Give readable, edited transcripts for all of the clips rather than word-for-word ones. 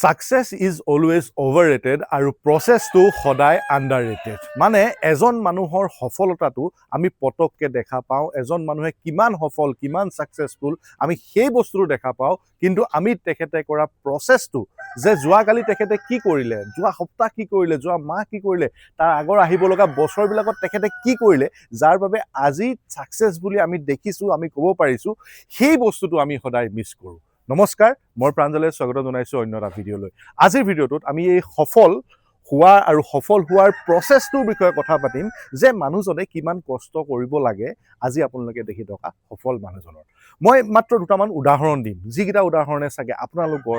Success is always overrated আৰু প্ৰচেছটো সদায় আণ্ডাৰৰেটেড। মানে এজন মানুহৰ সফলতাটো আমি পটককৈ দেখা পাওঁ, এজন মানুহে কিমান সফল, কিমান ছাকচেছফুল আমি সেই বস্তুটো দেখা পাওঁ, কিন্তু আমি তেখেতে কৰা প্ৰচেছটো যে যোৱাকালি তেখেতে কি কৰিলে, যোৱা সপ্তাহ কি কৰিলে, যোৱা মাহ কি কৰিলে, তাৰ আগৰ আহিব লগা বছৰবিলাকত তেখেতে কি কৰিলে, যাৰ বাবে আজি ছাকচেছ বুলি আমি দেখিছোঁ, আমি ক'ব পাৰিছোঁ, সেই বস্তুটো আমি সদায় মিছ কৰোঁ। নমস্কাৰ, মই প্ৰাঞ্জলে স্বাগত জনাইছোঁ অন্য এটা ভিডিঅ'লৈ। আজিৰ ভিডিঅ'টোত আমি এই সফল হোৱা আৰু সফল হোৱাৰ প্ৰচেছটোৰ বিষয়ে কথা পাতিম, যে মানুহজনে কিমান কষ্ট কৰিব লাগে আজি আপোনালোকে দেখি থকা সফল মানুহজনৰ। মই মাত্ৰ দুটামান উদাহৰণ দিম, যিকেইটা উদাহৰণে চাগে আপোনালোকৰ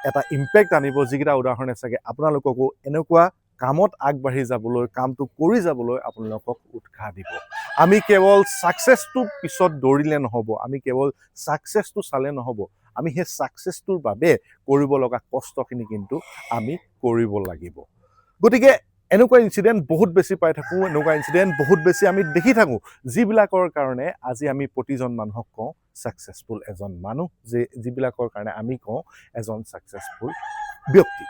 এটা ইম্পেক্ট আনিব, যিকেইটা উদাহৰণে চাগে আপোনালোককো এনেকুৱা কামত আগবাঢ়ি যাবলৈ, কামটো কৰি যাবলৈ আপোনালোকক উৎসাহ দিব। আমি কেৱল ছাকচেছটো পিছত দৌৰিলে নহ'ব, আমি কেৱল ছাকচেছটো চালে নহ'ব, আমি সেই ছাকচেছটোৰ বাবে কৰিব লগা কষ্টখিনি কিন্তু আমি কৰিব লাগিব। গতিকে এনেকুৱা ইনচিডেণ্ট বহুত বেছি পাই থাকোঁ, এনেকুৱা ইনচিডেণ্ট বহুত বেছি আমি দেখি থাকোঁ, যিবিলাকৰ কাৰণে আজি আমি প্ৰতিজন মানুহক কওঁ ছাকচেছফুল এজন মানুহ, যিবিলাকৰ কাৰণে আমি কওঁ এজন ছাকচেছফুল ব্যক্তি।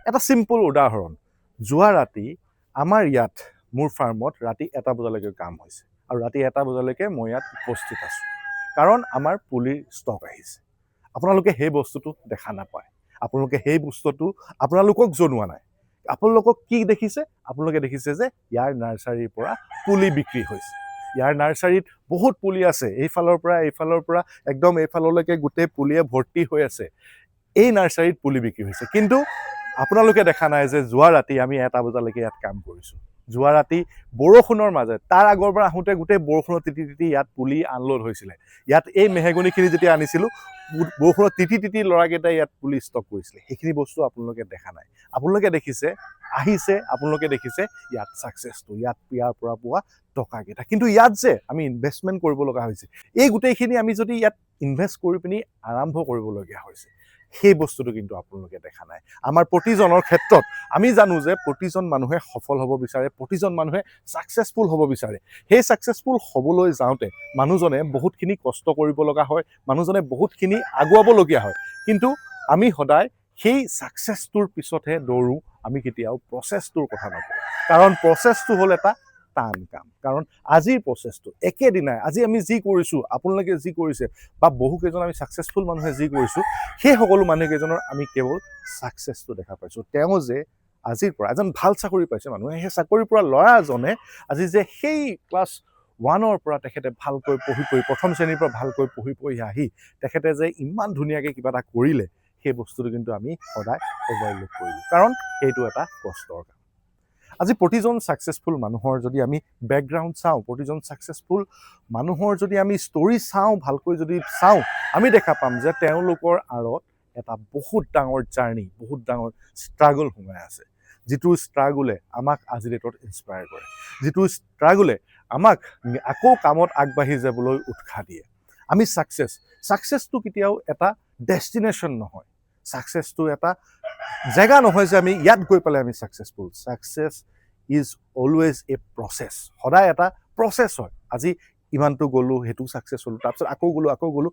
এটা চিম্পল উদাহৰণ, যোৱা ৰাতি আমাৰ ইয়াত মোৰ ফাৰ্মত ৰাতি 1টা বজালৈকে কাম হৈছে, আৰু ৰাতি 1টা বজালৈকে মই ইয়াত উপস্থিত আছোঁ, কাৰণ আমাৰ পুলিৰ ষ্টক আহিছে। আপোনালোকে সেই বস্তুটো দেখা নাপায়, আপোনালোকে সেই বস্তুটো আপোনালোকক জনোৱা নাই। আপোনালোকক কি দেখিছে? আপোনালোকে দেখিছে যে ইয়াৰ নাৰ্চাৰীৰ পৰা পুলি বিক্ৰী হৈছে, ইয়াৰ নাৰ্চাৰীত বহুত পুলি আছে, এইফালৰ পৰা একদম এইফাললৈকে গোটেই পুলিয়ে ভৰ্তি হৈ আছে, এই নাৰ্চাৰীত পুলি বিক্ৰী হৈছে। কিন্তু আপোনালোকে দেখা নাই যে যোৱা ৰাতি আমি 1টা বজালৈকে ইয়াত কাম কৰিছোঁ, যোৱা ৰাতি বৰষুণৰ মাজত, তাৰ আগৰ পৰা আহোঁতে গোটেই বৰষুণত তিতি তিতি ইয়াত পুলি আনলোড হৈছিলে। ইয়াত এই মেহগনিখিনি যেতিয়া আনিছিলোঁ, বৰষুণত তিতি তিতি ল'ৰাকেইটাই ইয়াত পুলি ষ্টক কৰিছিলে। সেইখিনি বস্তু আপোনালোকে দেখা নাই। আপোনালোকে দেখিছে আহিছে, আপোনালোকে দেখিছে ইয়াত ছাকচেছটো, ইয়াৰ পৰা পোৱা টকাকেইটা। কিন্তু ইয়াত যে আমি ইনভেষ্টমেণ্ট কৰিব লগা হৈছে, এই গোটেইখিনি আমি যদি ইয়াত ইনভেষ্ট কৰি পিনি আৰম্ভ কৰিবলগীয়া হৈছে, সেই বস্তুটো কিন্তু আপোনালোকে দেখা নাই। আমাৰ প্ৰতিজনৰ ক্ষেত্ৰত আমি জানো যে প্ৰতিজন মানুহে সফল হ'ব বিচাৰে, প্ৰতিজন মানুহে ছাকচেছফুল হ'ব বিচাৰে। সেই ছাকচেছফুল হ'বলৈ যাওঁতে মানুহজনে বহুতখিনি কষ্ট কৰিব লগা হয়, মানুহজনে বহুতখিনি আগুৱাবলগীয়া হয়। কিন্তু আমি সদায় সেই ছাকচেছটোৰ পিছতহে দৌৰোঁ, আমি কেতিয়াও প্ৰচেছটোৰ কথা নকওঁ। কাৰণ প্ৰচেছটো হ'ল এটা টান কাম, কাৰণ আজিৰ প্ৰচেছটো একেদিনাই, আজি আমি যি কৰিছোঁ, আপোনালোকে যি কৰিছে, বা বহুকেইজন আমি ছাকচেছফুল মানুহে যি কৰিছোঁ, সেই সকলো মানুহকেইজনৰ আমি কেৱল ছাকচেছটো দেখা পাইছোঁ। তেওঁ যে আজিৰ পৰা এজন ভাল চাকৰি পাইছে মানুহে, সেই চাকৰিৰ পৰা ল'ৰা এজনে আজি যে সেই ক্লাছ 1ৰ পৰা তেখেতে ভালকৈ পঢ়ি প্ৰথম শ্ৰেণীৰ পৰা ভালকৈ পঢ়ি আহি তেখেতে যে ইমান ধুনীয়াকৈ কিবা এটা কৰিলে, সেই বস্তুটো কিন্তু আমি সদায় অৱহেলা কৰিলোঁ, কাৰণ সেইটো এটা কষ্টৰ কাম। আজি প্ৰতিজন ছাকচেছফুল মানুহৰ যদি আমি বেকগ্ৰাউণ্ড চাওঁ, প্ৰতিজন ছাকচেছফুল মানুহৰ যদি আমি ষ্টৰি চাওঁ, ভালকৈ যদি চাওঁ, আমি দেখা পাম যে তেওঁলোকৰ আঁৰত এটা বহুত ডাঙৰ জাৰ্ণি, বহুত ডাঙৰ ষ্ট্ৰাগল সোমাই আছে, যিটো ষ্ট্ৰাগলে আমাক আজি ডেটত ইনস্পায়াৰ কৰে, যিটো ষ্ট্ৰাগলে আমাক আকৌ কামত আগবাঢ়ি যাবলৈ উৎসাহ দিয়ে। আমি ছাকচেছটো কেতিয়াও এটা ডেষ্টিনেশ্যন নহয়, ছাকচেছটো এটা জেগা নহয় যে আমি ইয়াত গৈ পেলাই আমি successful. Success is always a process, সদায় এটা প্ৰচেছ হয়। আজি ইমানটো গ'লোঁ, সেইটো ছাকচেছ হ'লোঁ, তাৰপিছত আকৌ গ'লোঁ।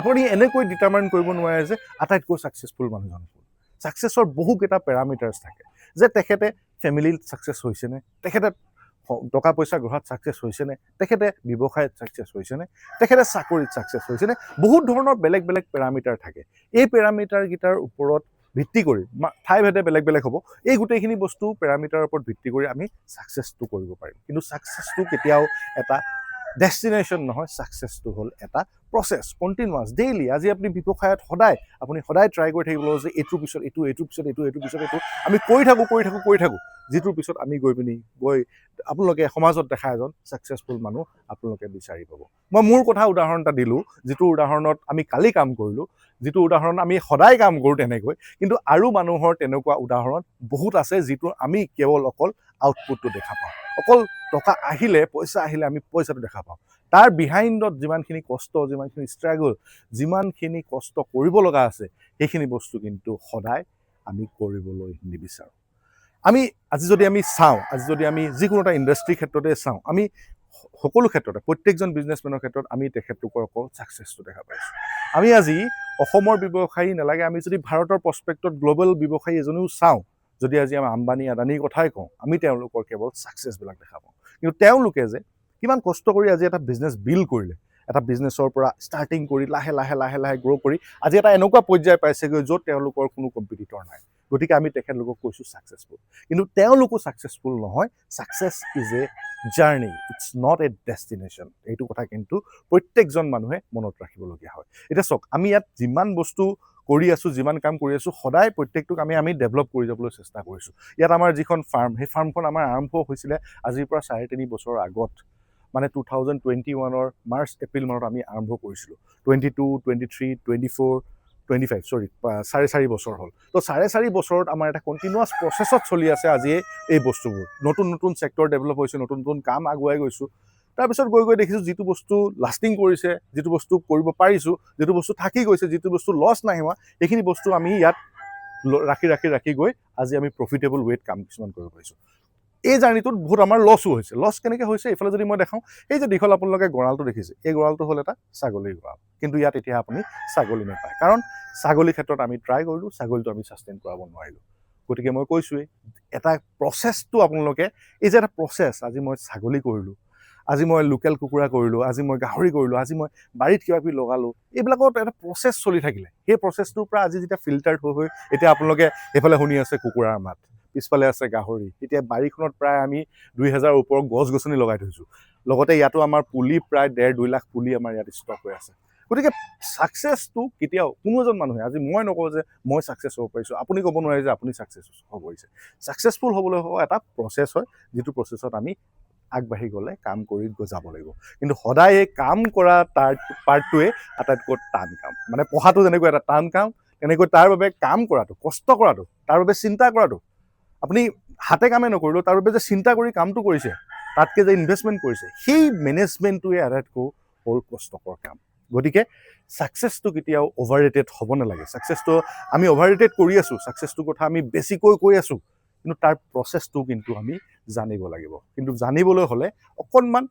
আপুনি এনেকৈ ডিটাৰমাইন কৰিব নোৱাৰে যে আটাইতকৈ ছাকচেছফুল মানুহজন হ'ল। ছাকচেছৰ বহুকেইটা পেৰামিটাৰ্ছ থাকে, যে তেখেতে ফেমিলিত ছাকচেছ হৈছেনে, তেখেতে টকা পইচা গঢ়াত ছাকচেছ হৈছেনে, তেখেতে ব্যৱসায়ত ছাকচেছ হৈছেনে, তেখেতে চাকৰিত ছাকচেছ হৈছেনে, বহুত ধৰণৰ বেলেগ বেলেগ পেৰামিটাৰ থাকে। এই পেৰামিটাৰকেইটাৰ ওপৰত ভিত্তি কৰি ঠাইভেদে বেলেগ বেলেগ হ'ব, এই গোটেইখিনি বস্তু পেৰামিটাৰৰ ওপৰত ভিত্তি কৰি আমি ছাকচেছটো কৰিব পাৰিম। কিন্তু ছাকচেছটো কেতিয়াও এটা ডেষ্টিনেশ্যন নহয়, ছাকচেছটো হ'ল এটা প্ৰচেছ, কণ্টিনিউৱাছ, ডেইলি। আজি আপুনি ব্যৱসায়ত আপুনি সদায় ট্ৰাই কৰি থাকিব লাগিব যে এইটোৰ পিছত এইটোৰ পিছত এইটো আমি কৰি থাকোঁ, যিটোৰ পিছত আমি গৈ আপোনালোকে সমাজত দেখা এজন ছাকচেছফুল মানুহ আপোনালোকে বিচাৰি পাব। মই মোৰ উদাহৰণ এটা দিলোঁ, যিটো উদাহৰণত আমি কালি কাম কৰিলোঁ, যিটো উদাহৰণ আমি সদায় কাম কৰোঁ তেনেকৈ, কিন্তু আৰু মানুহৰ তেনেকুৱা উদাহৰণ বহুত আছে, যিটো আমি কেৱল অকল আউটপুটটো দেখা পাওঁ, অকল টকা আহিলে, পইচা আহিলে আমি পইচাটো দেখা পাওঁ। তাৰ বিহাইণ্ডত যিমানখিনি কষ্ট, যিমানখিনি ষ্ট্ৰাগল, যিমানখিনি কষ্ট কৰিব লগা আছে, সেইখিনি বস্তু কিন্তু সদায় আমি কৰিবলৈ নিবিচাৰোঁ। আজি যদি আমি চাওঁ, আজি যদি আমি যিকোনো এটা ইণ্ডাষ্ট্ৰীৰ ক্ষেত্ৰতে চাওঁ, আমি সকলো ক্ষেত্ৰতে প্ৰত্যেকজন বিজনেছমেনৰ ক্ষেত্ৰত আমি তেখেতলোকৰ অকল ছাকচেছটো দেখা পাইছোঁ। আমি আজি অসমৰ ব্যৱসায়ী নালাগে, আমি যদি ভাৰতৰ প্ৰস্পেক্টত গ্ল'বেল ব্যৱসায়ী এজনেও চাওঁ, যদি আজি আমি আম্বানী আদানীৰ কথাই কওঁ, আমি তেওঁলোকৰ কেৱল ছাকচেছবিলাক দেখা পাওঁ। কিন্তু তেওঁলোকে যে কিমান কষ্ট কৰি আজি এটা বিজনেছ বিল্ড কৰিলে, এটা বিজনেছৰ পৰা ষ্টাৰ্টিং কৰি লাহে লাহে লাহে লাহে গ্ৰ' কৰি আজি এটা এনেকুৱা পৰ্যায় পাইছেগৈ য'ত তেওঁলোকৰ কোনো কম্পিটিটৰ নাই। গতিকে আমি তেখেতলোকক কৈছোঁ ছাকচেছফুল। কিন্তু তেওঁলোকো ছাকচেছফুল নহয়। Success is a journey, it's not a destination. এইটো কথা কিন্তু প্ৰত্যেকজন মানুহে মনত ৰাখিবলগীয়া হয়। এতিয়া চাওক, আমি ইয়াত যিমান বস্তু কৰি আছোঁ, যিমান কাম কৰি আছোঁ, সদায় প্ৰত্যেকটো কামে আমি ডেভেলপ কৰি যাবলৈ চেষ্টা কৰিছোঁ। ইয়াত আমাৰ যিখন ফাৰ্ম, সেই ফাৰ্মখন আমাৰ আৰম্ভ হৈছিলে আজিৰ পৰা 3.5 বছৰৰ আগত, মানে 2021 মাৰ্চ এপ্ৰিল মানত আমি আৰম্ভ কৰিছিলোঁ। 22, 23, 24, 25 4.5 বছৰ হ'ল। তো 4.5 বছৰত আমাৰ এটা কণ্টিনিউৱাছ প্ৰচেছত চলি আছে আজি এই বস্তুবোৰ। নতুন নতুন ছেক্টৰ ডেভেলপ হৈছে, নতুন নতুন কাম আগুৱাই গৈছোঁ। তাৰপিছত গৈ গৈ দেখিছোঁ যিটো বস্তু লাষ্টিং কৰিছে, যিটো বস্তু কৰিব পাৰিছোঁ, যিটো বস্তু থাকি গৈছে, যিটো বস্তু লছ নাই হোৱা, সেইখিনি বস্তু আমি ইয়াত ৰাখি গৈ আজি আমি প্ৰফিটেবল ৱেত কাম কিছুমান কৰিব পাৰিছোঁ। এই জাৰ্ণিটোত বহুত আমাৰ লছো হৈছে। লছ কেনেকৈ হৈছে এইফালে যদি মই দেখাওঁ, এই যে দীঘল আপোনালোকে গঁৰালটো দেখিছে, এই গঁৰালটো হ'ল এটা ছাগলীৰ গঁৰাল। কিন্তু ইয়াত এতিয়া আপুনি ছাগলী নাপায়, কাৰণ ছাগলীৰ ক্ষেত্ৰত আমি ট্ৰাই কৰিলোঁ, ছাগলীটো আমি ছাষ্টেইন কৰাব নোৱাৰিলোঁ। গতিকে মই কৈছোঁৱেই, এটা প্ৰচেছটো আপোনালোকে, এই যে এটা প্ৰচেছ, আজি মই ছাগলী কৰিলোঁ, আজি মই লোকেল কুকুৰা কৰিলোঁ, আজি মই গাহৰি কৰিলোঁ, আজি মই বাৰীত কিবা কিবি লগালোঁ, এইবিলাকত এটা প্ৰচেছ চলি থাকিলে। সেই প্ৰচেছটোৰ পৰা আজি যেতিয়া ফিল্টাৰ হৈ এতিয়া আপোনালোকে এইফালে শুনি আছে কুকুৰাৰ মাত, পিছফালে আছে গাহৰি। এতিয়া বাৰীখনত প্ৰায় আমি 2000 ওপৰত গছ গছনি লগাই থৈছোঁ। লগতে ইয়াতো আমাৰ পুলি প্ৰায় 1.5-2 লাখ পুলি আমাৰ ইয়াত ষ্টক হৈ আছে। গতিকে ছাকচেছটো কেতিয়াও কোনো এজন মানুহে, আজি মই নকওঁ যে মই ছাকচেছ হ'ব পাৰিছোঁ, আপুনি ক'ব নোৱাৰে যে আপুনি ছাকচেছ হ'ব পাৰিছে। ছাকচেছফুল হ'বলৈ এটা প্ৰচেছ হয়, যিটো প্ৰচেছত আমি আগবাঢ়ি গ'লে কাম কৰি যাব লাগিব। কিন্তু সদায় এই কাম কৰা তাৰ পাৰ্টটোৱে আটাইতকৈ টান কাম। মানে পঢ়াটো যেনেকৈ এটা টান কাম, তেনেকৈ তাৰ বাবে কাম কৰাটো, কষ্ট কৰাটো, তাৰ বাবে চিন্তা কৰাটো, আপুনি হাতে কামে নকৰিলেও তাৰ বাবে যে চিন্তা কৰি কামটো কৰিছে, তাতকৈ যে ইনভেষ্টমেণ্ট কৰিছে, সেই মেনেজমেণ্টটোৱে আটাইতকৈ বৰ কষ্টকৰ কাম। গতিকে ছাকচেছটো কেতিয়াও অভাৰ ৰেটেড হ'ব নালাগে। ছাকচেছটো আমি অভাৰ ৰেটেড কৰি আছোঁ, ছাকচেছটোৰ কথা আমি বেছিকৈ কৈ আছোঁ, কিন্তু তাৰ প্ৰচেছটো কিন্তু আমি জানিব লাগিব। কিন্তু জানিবলৈ হ'লে অকণমান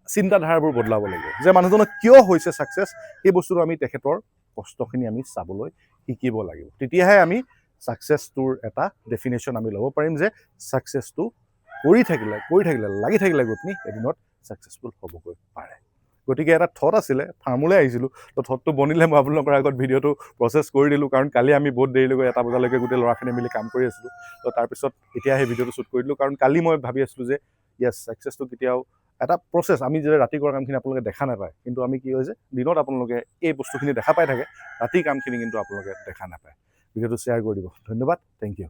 চিন্তাধাৰাবোৰ বদলাব লাগিব, যে মানুহজনৰ কিয় হৈছে ছাকচেছ, সেই বস্তুটো আমি তেখেতৰ কষ্টখিনি আমি চাবলৈ শিকিব লাগিব। তেতিয়াহে আমি ছাকচেছটোৰ এটা ডেফিনেশ্যন আমি ল'ব পাৰিম, যে ছাকচেছটো কৰি থাকিলে লাগি থাকিলে গৈ পিনি এদিনত ছাকচেছফুল হ'বগৈ পাৰে। গতিকে এটা থট আছিলে, ফাৰ্মলৈ আহিছিলোঁ, তো থটটো বনিলে মই আপোনালোকৰ আগত ভিডিঅ'টো প্ৰচেছ কৰি দিলোঁ, কাৰণ কালি আমি বহুত দেৰিলৈকে 1 বজালৈকে গোটেই ল'ৰাখিনি মিলি কাম কৰি আছিলোঁ। তো তাৰপিছত এতিয়া সেই ভিডিঅ'টো শ্বুট কৰি দিলোঁ, কাৰণ কালি মই ভাবি আছিলোঁ যে য়েছ, ছাকচেছটো কেতিয়াও এটা প্ৰচেছ, আমি যে ৰাতি কৰা কামখিনি আপোনালোকে দেখা নাপায়, কিন্তু আমি কি হৈছে দিনত আপোনালোকে এই বস্তুখিনি দেখা পাই থাকে, ৰাতিৰ কামখিনি কিন্তু আপোনালোকে দেখা নাপায়। ভিডিঅ'টো শ্বেয়াৰ কৰি দিব। ধন্যবাদ, থেংক ইউ।